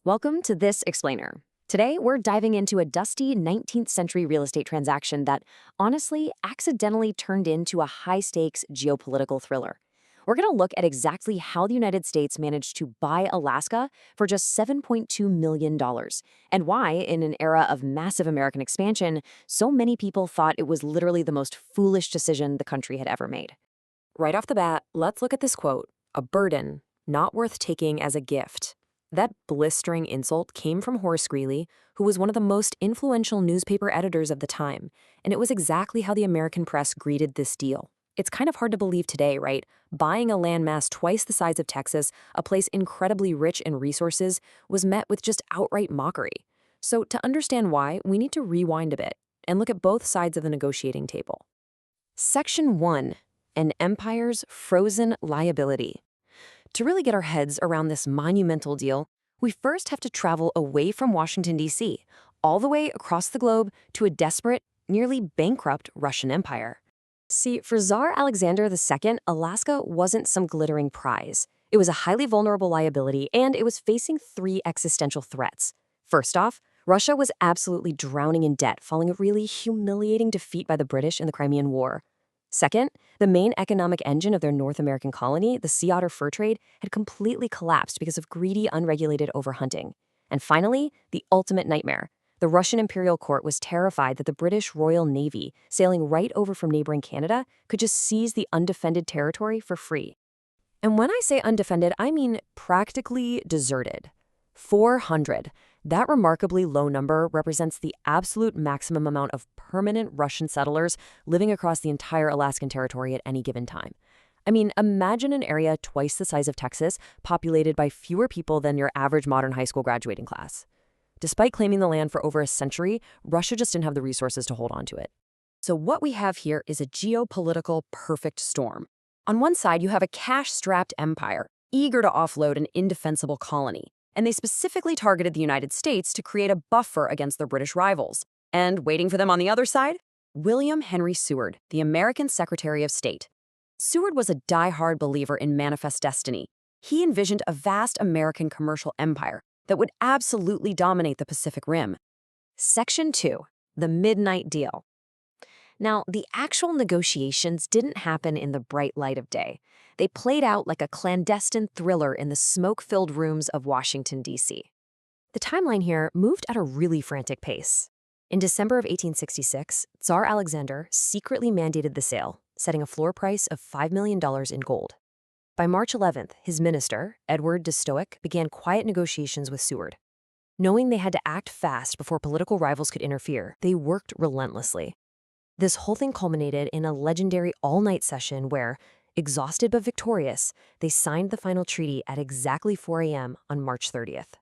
Welcome to This Explainer. Today, we're diving into a dusty 19th century real estate transaction that, honestly, accidentally turned into a high-stakes geopolitical thriller. We're going to look at exactly how the United States managed to buy Alaska for just $7.2 million, and why, in an era of massive American expansion, so many people thought it was literally the most foolish decision the country had ever made. Right off the bat, let's look at this quote: "A burden, not worth taking as a gift." That blistering insult came from Horace Greeley, who was one of the most influential newspaper editors of the time, and it was exactly how the American press greeted this deal. It's kind of hard to believe today, right? Buying a landmass twice the size of Texas, a place incredibly rich in resources, was met with just outright mockery. So to understand why, we need to rewind a bit and look at both sides of the negotiating table. Section 1. An empire's frozen liability. To really get our heads around this monumental deal, we first have to travel away from Washington, D.C., all the way across the globe to a desperate, nearly bankrupt Russian empire. See, for Tsar Alexander II, Alaska wasn't some glittering prize. It was a highly vulnerable liability, and it was facing three existential threats. First off, Russia was absolutely drowning in debt, following a really humiliating defeat by the British in the Crimean War. Second, the main economic engine of their North American colony, the sea otter fur trade, had completely collapsed because of greedy, unregulated overhunting. And finally, the ultimate nightmare. The Russian imperial court was terrified that the British Royal Navy, sailing right over from neighboring Canada, could just seize the undefended territory for free. And when I say undefended, I mean practically deserted. 400. That remarkably low number represents the absolute maximum amount of permanent Russian settlers living across the entire Alaskan territory at any given time. I mean, imagine an area twice the size of Texas, populated by fewer people than your average modern high school graduating class. Despite claiming the land for over a century, Russia just didn't have the resources to hold on to it. So what we have here is a geopolitical perfect storm. On one side, you have a cash-strapped empire, eager to offload an indefensible colony. And they specifically targeted the United States to create a buffer against their British rivals. And waiting for them on the other side? William Henry Seward, the American Secretary of State. Seward was a die-hard believer in manifest destiny. He envisioned a vast American commercial empire that would absolutely dominate the Pacific Rim. Section 2. The Midnight Deal. Now, the actual negotiations didn't happen in the bright light of day. They played out like a clandestine thriller in the smoke-filled rooms of Washington, D.C. The timeline here moved at a really frantic pace. In December of 1866, Tsar Alexander secretly mandated the sale, setting a floor price of $5 million in gold. By March 11th, his minister, Edward de Stoic, began quiet negotiations with Seward. Knowing they had to act fast before political rivals could interfere, they worked relentlessly. This whole thing culminated in a legendary all-night session where, exhausted but victorious, they signed the final treaty at exactly 4 a.m. on March 30th.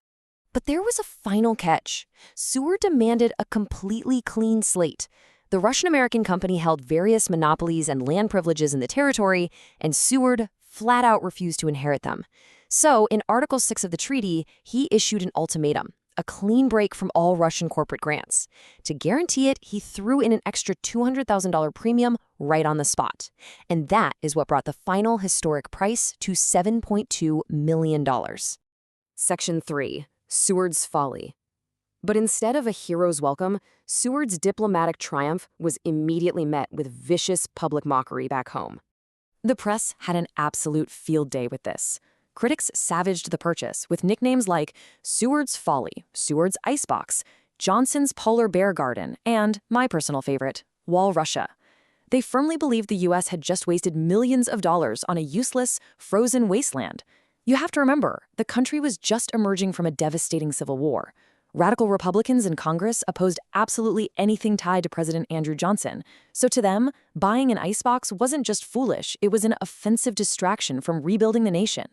But there was a final catch. Seward demanded a completely clean slate. The Russian-American company held various monopolies and land privileges in the territory, and Seward flat out refused to inherit them. So, in Article 6 of the treaty, he issued an ultimatum: a clean break from all Russian corporate grants. To guarantee it, he threw in an extra $200,000 premium right on the spot. And that is what brought the final historic price to $7.2 million. Section 3. Seward's Folly. But instead of a hero's welcome, Seward's diplomatic triumph was immediately met with vicious public mockery back home. The press had an absolute field day with this. Critics savaged the purchase with nicknames like Seward's Folly, Seward's Icebox, Johnson's Polar Bear Garden, and, my personal favorite, Wall Russia. They firmly believed the U.S. had just wasted millions of dollars on a useless, frozen wasteland. You have to remember, the country was just emerging from a devastating civil war. Radical Republicans in Congress opposed absolutely anything tied to President Andrew Johnson. So to them, buying an icebox wasn't just foolish, it was an offensive distraction from rebuilding the nation.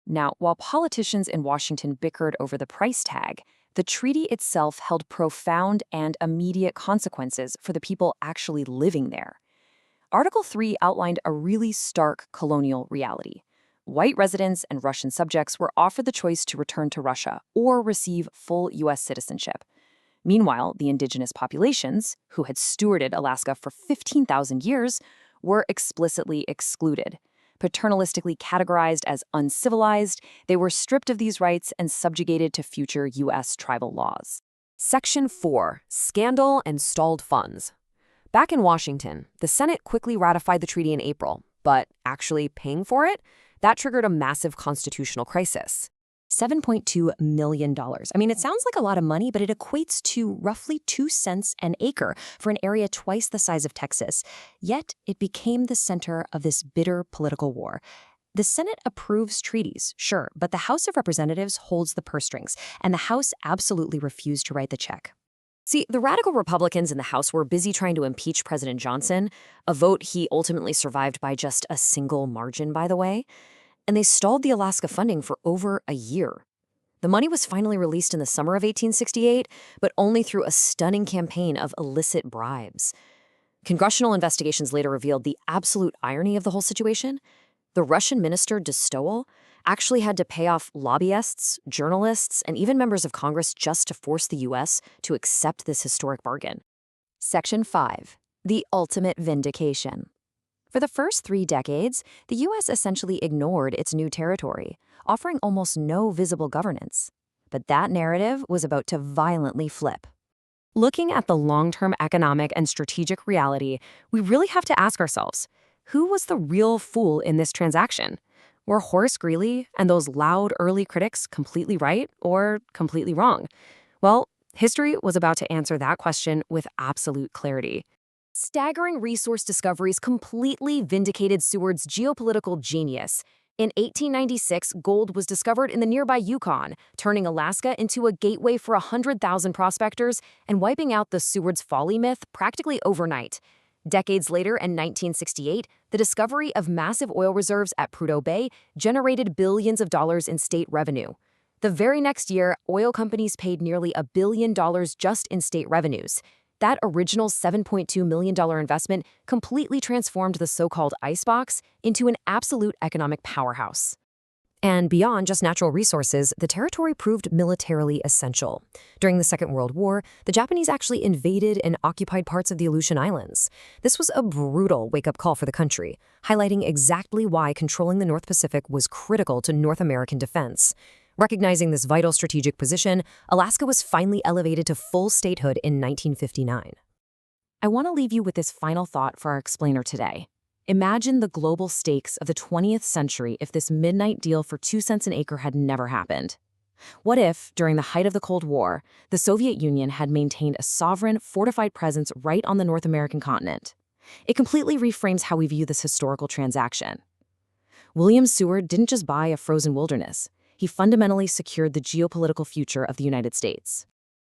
Now, while politicians in Washington bickered over the price tag, the treaty itself held profound and immediate consequences for the people actually living there. Article 3 outlined a really stark colonial reality. White residents and Russian subjects were offered the choice to return to Russia or receive full U.S. citizenship. Meanwhile, the indigenous populations, who had stewarded Alaska for 15,000 years, were explicitly excluded. paternalistically categorized as uncivilized, they were stripped of these rights and subjugated to future U.S. tribal laws. Section 4. Scandal and Stalled Funds. Back in Washington, the Senate quickly ratified the treaty in April, but actually paying for it? That triggered a massive constitutional crisis. $7.2 million. I mean, it sounds like a lot of money, but it equates to roughly 2 cents an acre for an area twice the size of Texas. Yet, it became the center of this bitter political war. The Senate approves treaties, sure, but the House of Representatives holds the purse strings, and the House absolutely refused to write the check. See, the radical Republicans in the House were busy trying to impeach President Johnson, a vote he ultimately survived by just a single margin, by the way. And they stalled the Alaska funding for over a year. The money was finally released in the summer of 1868, but only through a stunning campaign of illicit bribes. Congressional investigations later revealed the absolute irony of the whole situation. The Russian minister de Stowell actually had to pay off lobbyists, journalists, and even members of Congress just to force the U.S. to accept this historic bargain. Section 5. The Ultimate Vindication. For the first 3 decades, the U.S. essentially ignored its new territory, offering almost no visible governance. But that narrative was about to violently flip. Looking at the long-term economic and strategic reality, we really have to ask ourselves, who was the real fool in this transaction? Were Horace Greeley and those loud early critics completely right or completely wrong? Well, history was about to answer that question with absolute clarity. Staggering resource discoveries completely vindicated Seward's geopolitical genius. In 1896, gold was discovered in the nearby Yukon, turning Alaska into a gateway for 100,000 prospectors and wiping out the Seward's Folly myth practically overnight. Decades later, in 1968, the discovery of massive oil reserves at Prudhoe Bay generated billions of dollars in state revenue. The very next year, oil companies paid nearly $1 billion just in state revenues. That original $7.2 million investment completely transformed the so-called icebox into an absolute economic powerhouse. And beyond just natural resources, the territory proved militarily essential. During the Second World War, the Japanese actually invaded and occupied parts of the Aleutian Islands. This was a brutal wake-up call for the country, highlighting exactly why controlling the North Pacific was critical to North American defense. Recognizing this vital strategic position, Alaska was finally elevated to full statehood in 1959. I want to leave you with this final thought for our explainer today. Imagine the global stakes of the 20th century if this midnight deal for 2 cents an acre had never happened. What if, during the height of the Cold War, the Soviet Union had maintained a sovereign, fortified presence right on the North American continent? It completely reframes how we view this historical transaction. William Seward didn't just buy a frozen wilderness. He fundamentally secured the geopolitical future of the United States.